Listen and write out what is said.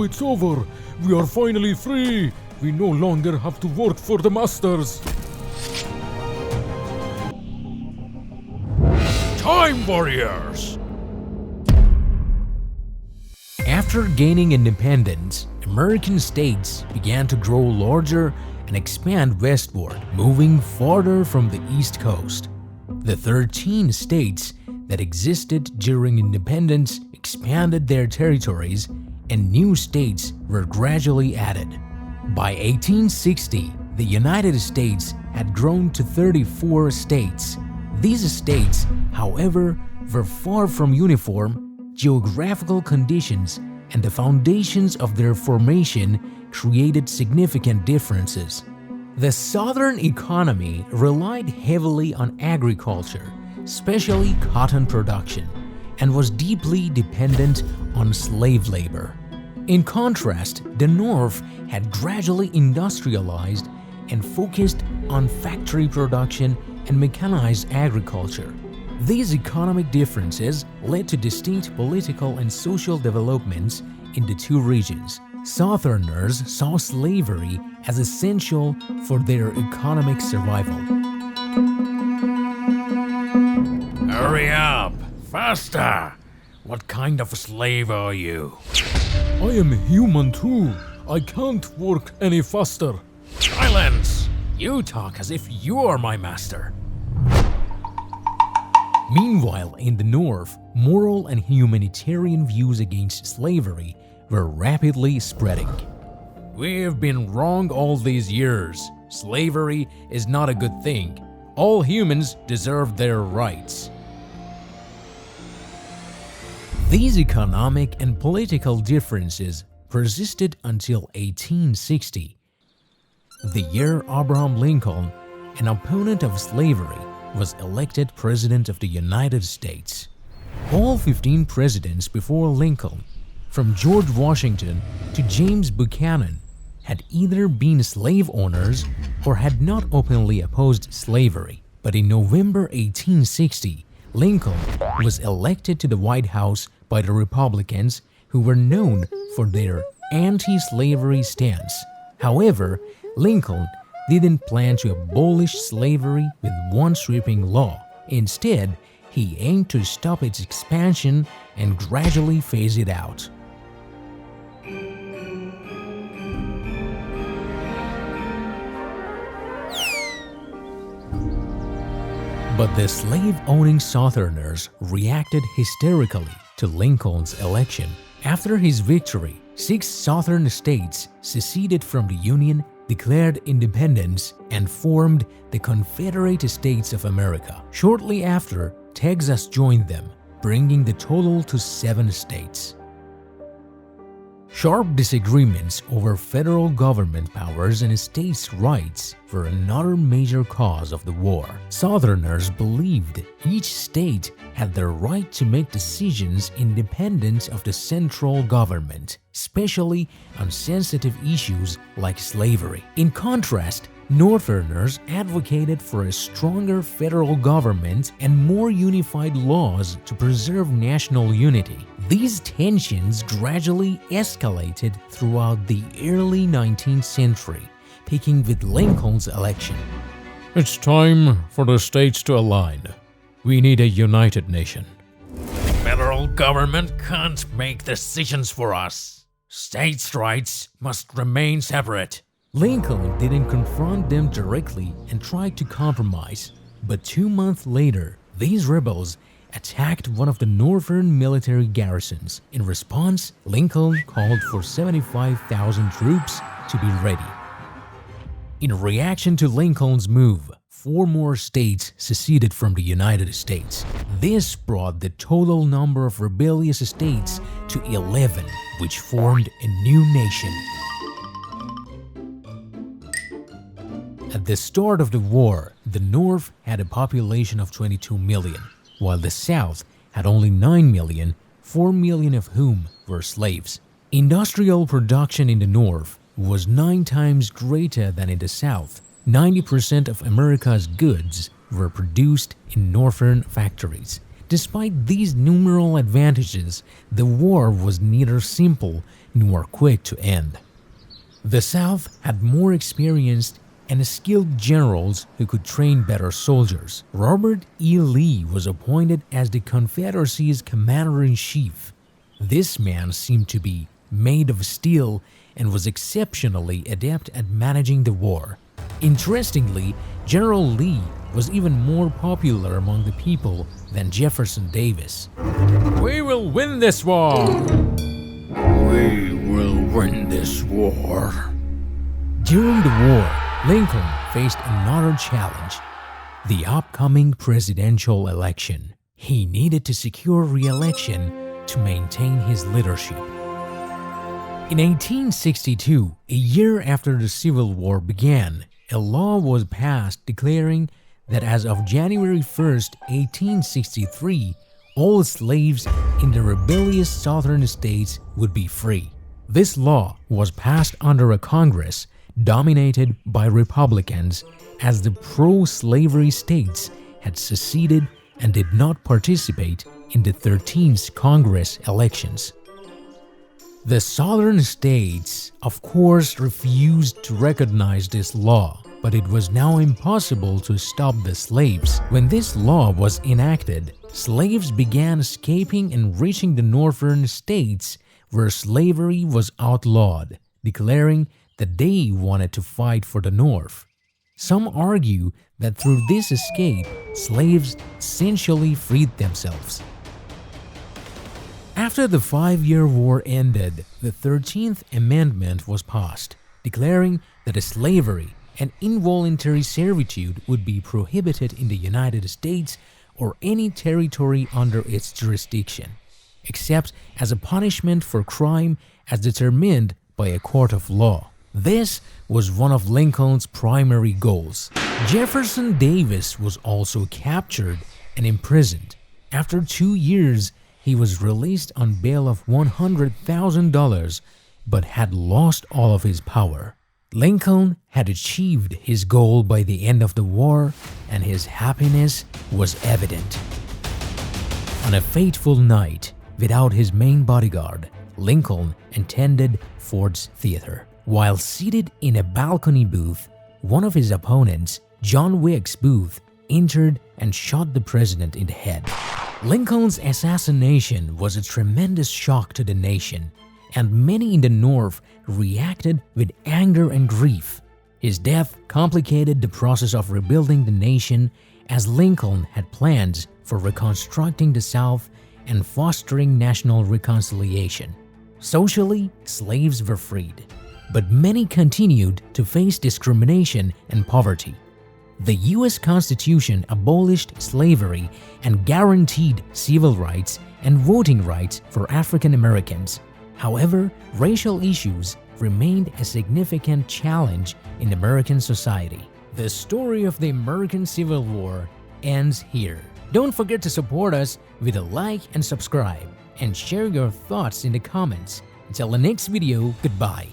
Now it's over. We are finally free. We no longer have to work for the masters. Time warriors! After gaining independence, American states began to grow larger and expand westward, moving farther from the East Coast. The 13 states that existed during independence expanded their territories, and new states were gradually added. By 1860, the United States had grown to 34 states. These states, however, were far from uniform. Geographical conditions and the foundations of their formation created significant differences. The Southern economy relied heavily on agriculture, especially cotton production, and was deeply dependent on slave labor. In contrast, the North had gradually industrialized and focused on factory production and mechanized agriculture. These economic differences led to distinct political and social developments in the two regions. Southerners saw slavery as essential for their economic survival. Hurry up! Faster! What kind of a slave are you? I am human too. I can't work any faster. Silence! You talk as if you are my master. Meanwhile, in the North, moral and humanitarian views against slavery were rapidly spreading. We've been wrong all these years. Slavery is not a good thing. All humans deserve their rights. These economic and political differences persisted until 1860, the year Abraham Lincoln, an opponent of slavery, was elected President of the United States. All 15 presidents before Lincoln, from George Washington to James Buchanan, had either been slave owners or had not openly opposed slavery. But in November 1860, Lincoln was elected to the White House by the Republicans, who were known for their anti-slavery stance. However, Lincoln didn't plan to abolish slavery with one sweeping law. Instead, he aimed to stop its expansion and gradually phase it out. But the slave-owning Southerners reacted hysterically to Lincoln's election. After his victory, 6 Southern states seceded from the Union, declared independence, and formed the Confederate States of America. Shortly after, Texas joined them, bringing the total to 7 states. Sharp disagreements over federal government powers and states' rights were another major cause of the war. Southerners believed each state had the right to make decisions independent of the central government, especially on sensitive issues like slavery. In contrast, Northerners advocated for a stronger federal government and more unified laws to preserve national unity. These tensions gradually escalated throughout the early 19th century, peaking with Lincoln's election. It's time for the states to align. We need a united nation. Federal government can't make decisions for us. States' rights must remain separate. Lincoln didn't confront them directly and tried to compromise, but 2 months later, these rebels attacked one of the northern military garrisons. In response, Lincoln called for 75,000 troops to be ready. In reaction to Lincoln's move, 4 more states seceded from the United States. This brought the total number of rebellious states to 11, which formed a new nation. At the start of the war, the North had a population of 22 million, while the South had only 9 million, 4 million of whom were slaves. Industrial production in the North was 9 times greater than in the South. 90% of America's goods were produced in northern factories. Despite these numerous advantages, the war was neither simple nor quick to end. The South had more experienced and skilled generals who could train better soldiers. Robert E. Lee was appointed as the Confederacy's commander-in-chief. This man seemed to be made of steel and was exceptionally adept at managing the war. Interestingly, General Lee was even more popular among the people than Jefferson Davis. We will win this war! We will win this war. During the war, Lincoln faced another challenge: the upcoming presidential election. He needed to secure re-election to maintain his leadership. In 1862, a year after the Civil War began, a law was passed declaring that as of January 1st, 1863, all slaves in the rebellious southern states would be free. This law was passed under a Congress dominated by Republicans, as the pro-slavery states had seceded and did not participate in the 13th Congress elections. The southern states, of course, refused to recognize this law, but it was now impossible to stop the slaves. When this law was enacted, slaves began escaping and reaching the northern states where slavery was outlawed, declaring that they wanted to fight for the North. Some argue that through this escape, slaves essentially freed themselves. After the 5-year war ended, the 13th Amendment was passed, declaring that slavery and involuntary servitude would be prohibited in the United States or any territory under its jurisdiction, except as a punishment for crime as determined by a court of law. This was one of Lincoln's primary goals. Jefferson Davis was also captured and imprisoned. After 2 years, he was released on bail of $100,000, but had lost all of his power. Lincoln had achieved his goal by the end of the war, and his happiness was evident. On a fateful night, without his main bodyguard, Lincoln attended Ford's Theater. While seated in a balcony booth, one of his opponents, John Wilkes Booth, entered and shot the president in the head. Lincoln's assassination was a tremendous shock to the nation, and many in the North reacted with anger and grief. His death complicated the process of rebuilding the nation, as Lincoln had plans for reconstructing the South and fostering national reconciliation. Socially, slaves were freed, but many continued to face discrimination and poverty. The U.S. Constitution abolished slavery and guaranteed civil rights and voting rights for African Americans. However, racial issues remained a significant challenge in American society. The story of the American Civil War ends here. Don't forget to support us with a like and subscribe, and share your thoughts in the comments. Until the next video, goodbye.